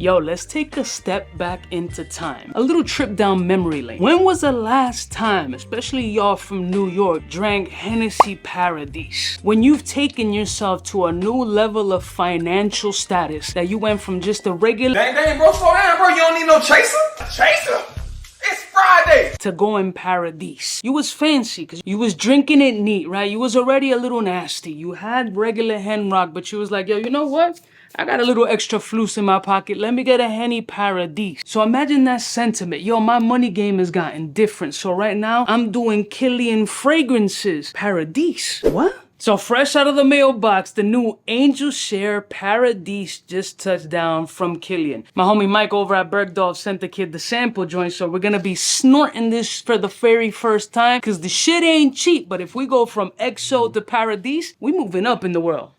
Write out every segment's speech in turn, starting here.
Yo, let's take a step back into time. A little trip down memory lane. When was the last time, especially y'all from New York, drank Hennessy Paradis? When you've taken yourself to a new level of financial status, that you went from just a regular Dang, bro, slow down, bro. You don't need no chaser? Chaser? It's Friday! To going Paradis. You was fancy because you was drinking it neat, right? You was already a little nasty. You had regular hen rock, but you was like, yo, you know what? I got a little extra floose in my pocket. Let me get a Henny Paradis. So imagine that sentiment. Yo, my money game has gotten different. So right now, I'm doing Kilian fragrances. Paradis. What? So fresh out of the mailbox, the new 𝗙𝐻𝐿𝐴 Paradis just touched down from Kilian. My homie Mike over at Bergdorf sent the kid the sample joint, so we're gonna be snorting this for the very first time, cause the shit ain't cheap, but if we go from XO to Paradis, we moving up in the world.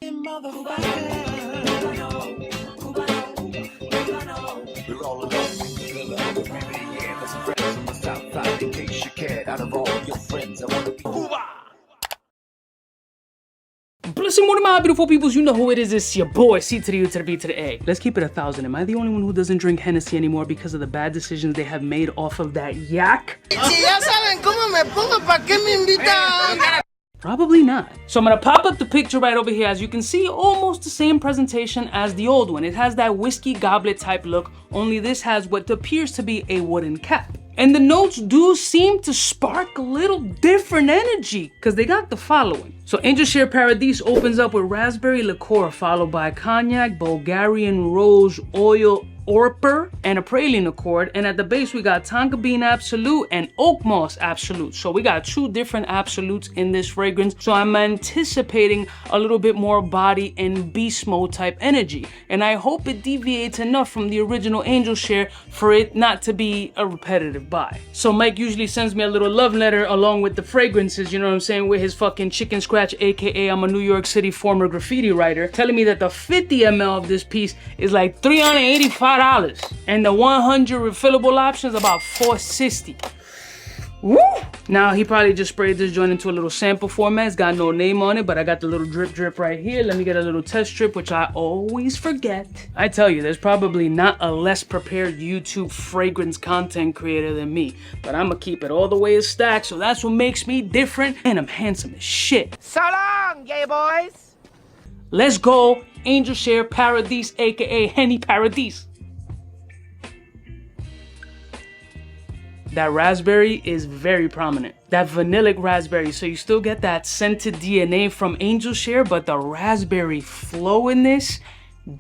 Blessing morning, my beautiful peoples. You know who it is. It's your boy, 𝗙𝗏𝗏𝗏𝗏𝗏𝗏𝗏𝗏. Let's keep it 1,000. Am I the only one who doesn't drink Hennessy anymore because of the bad decisions they have made off of that yak? Probably not. So I'm gonna pop up the picture right over here. As you can see, almost the same presentation as the old one. It has that whiskey goblet type look, only this has what appears to be a wooden cap. And the notes do seem to spark a little different energy, because they got the following. So 𝗙𝐻𝐿𝐴 Paradis opens up with raspberry liqueur, followed by cognac, Bulgarian rose oil orper, and a praline accord. And at the base, we got tonka bean absolute and oak moss absolute. So we got two different absolutes in this fragrance. So I'm anticipating a little bit more body and beast mode type energy. And I hope it deviates enough from the original 𝗙𝐻𝐿𝐴 for it not to be a repetitive buy. So Mike usually sends me a little love letter along with the fragrances, you know what I'm saying, with his fucking chicken scratch, aka I'm a New York City former graffiti writer, telling me that the 50 ml of this piece is like $385. And the 100 refillable option is about $460. Woo! Now he probably just sprayed this joint into a little sample format. It's got no name on it, but I got the little drip right here. Let me get a little test strip, which I always forget. I tell you, there's probably not a less prepared YouTube fragrance content creator than me, but I'm gonna keep it all the way as stacked, so that's what makes me different, and I'm handsome as shit. So long, gay boys! Let's go, 𝗙𝐻𝐿𝐴 Paradis, aka Henny Paradis. That raspberry is very prominent. That vanillic raspberry. So you still get that scented DNA from 𝗙𝐻𝐿𝐴, but the raspberry flow in this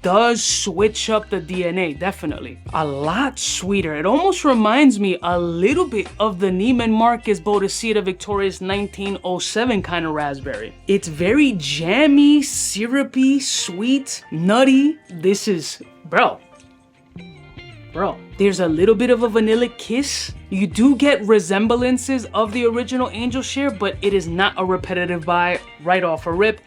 does switch up the DNA, definitely. A lot sweeter. It almost reminds me a little bit of the Neiman Marcus Bodicea Victorious 1907 kind of raspberry. It's very jammy, syrupy, sweet, nutty. This is, bro, there's a little bit of a vanillic kiss. You do get resemblances of the original 𝗙𝐻𝐿𝐴, but it is not a repetitive buy right off a rip.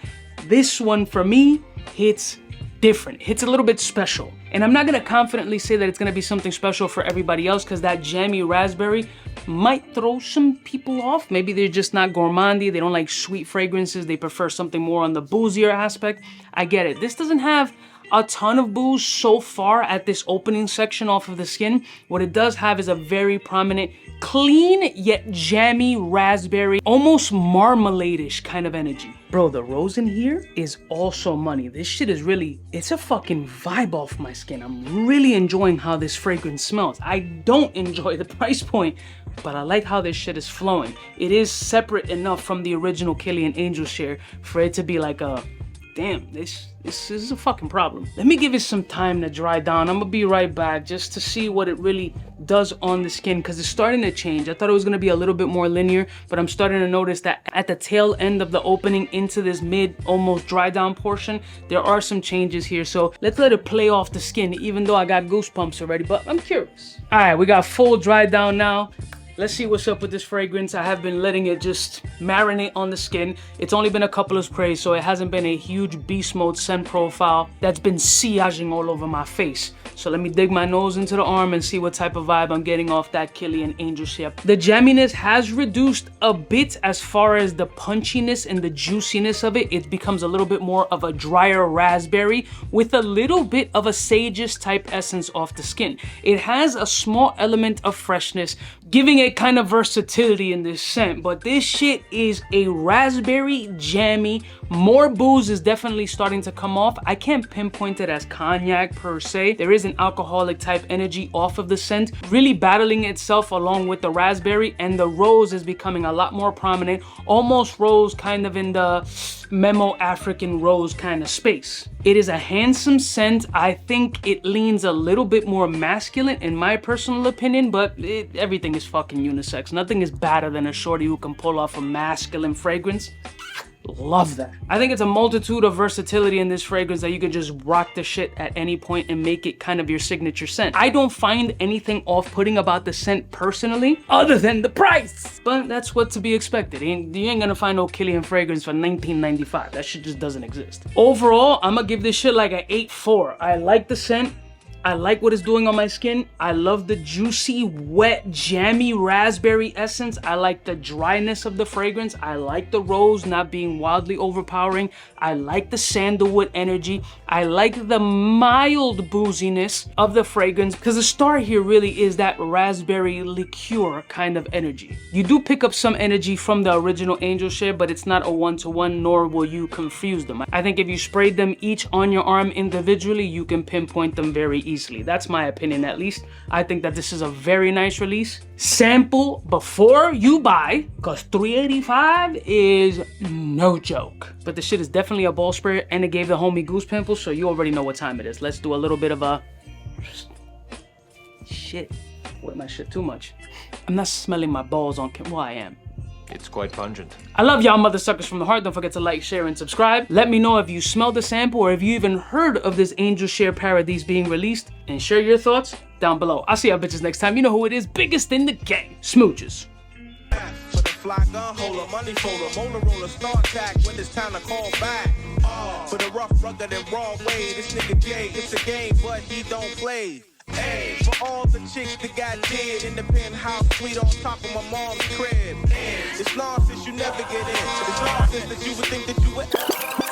This one for me hits different, hits a little bit special. And I'm not gonna confidently say that it's gonna be something special for everybody else, because that jammy raspberry might throw some people off. Maybe they're just not gourmandy, they don't like sweet fragrances, they prefer something more on the boozier aspect. I get it. This doesn't have a ton of booze so far at this opening section off of the skin. What it does have is a very prominent, clean yet jammy raspberry, almost marmalade-ish kind of energy. Bro, the rose in here is also money. This shit is really, it's a fucking vibe off my skin. I'm really enjoying how this fragrance smells. I don't enjoy the price point, but I like how this shit is flowing. It is separate enough from the original Kilian 𝗙𝐻𝐿𝐴 for it to be like a, damn, this is a fucking problem. Let me give it some time to dry down. I'm gonna be right back just to see what it really does on the skin, because it's starting to change. I thought it was gonna be a little bit more linear, but I'm starting to notice that at the tail end of the opening into this mid, almost dry down portion, there are some changes here. So let's let it play off the skin, even though I got goosebumps already, but I'm curious. All right, we got full dry down now. Let's see what's up with this fragrance. I have been letting it just marinate on the skin. It's only been a couple of sprays, so it hasn't been a huge beast mode scent profile that's been sillaging all over my face. So let me dig my nose into the arm and see what type of vibe I'm getting off that Kilian Angel Share. The jamminess has reduced a bit as far as the punchiness and the juiciness of it. It becomes a little bit more of a drier raspberry with a little bit of a sageous type essence off the skin. It has a small element of freshness, giving it kind of versatility in this scent, but this shit is a raspberry jammy. More booze is definitely starting to come off. I can't pinpoint it as cognac per se. There is an alcoholic type energy off of the scent, really battling itself along with the raspberry, and the rose is becoming a lot more prominent, almost rose kind of in the Memo African rose kind of space. It is a handsome scent. I think it leans a little bit more masculine in my personal opinion, but everything is fucking unisex. Nothing is better than a shorty who can pull off a masculine fragrance. Love that. I think it's a multitude of versatility in this fragrance that you can just rock the shit at any point and make it kind of your signature scent. I don't find anything off-putting about the scent personally, other than the price. But that's what to be expected. You ain't gonna find no Kilian fragrance for $19.95. That shit just doesn't exist. Overall, I'm gonna give this shit like an 8.4. I like the scent. I like what it's doing on my skin. I love the juicy, wet, jammy raspberry essence. I like the dryness of the fragrance. I like the rose not being wildly overpowering. I like the sandalwood energy. I like the mild booziness of the fragrance, because the star here really is that raspberry liqueur kind of energy. You do pick up some energy from the original Angel Share, but it's not a one-to-one, nor will you confuse them. I think if you sprayed them each on your arm individually, you can pinpoint them very easily. That's my opinion, at least. I think that this is a very nice release. Sample before you buy, because $3.85 is no joke. But the shit is definitely a ball sprayer, and it gave the homie goose pimples, so you already know what time it is. Let's do a little bit of a... Shit. Wet my shit too much. I'm not smelling my balls on camera. Well, I am. It's quite pungent. I love y'all mother suckers from the heart. Don't forget to like, share, and subscribe. Let me know if you smelled the sample or if you even heard of this Angel Share Paradis being released, and share your thoughts down below. I'll see y'all bitches next time. You know who it is. Biggest in the gang. Smooches. For the fly gun holder, money folder, motor roller, start tack when it's time to call back. For the rough, rugged, and raw way, this nigga Jay, it's a game, but he don't play. Hey, for all the chicks that got dead in the penthouse suite on top of my mom's crib. It's nonsense you never get in. It's nonsense that you would think that you would.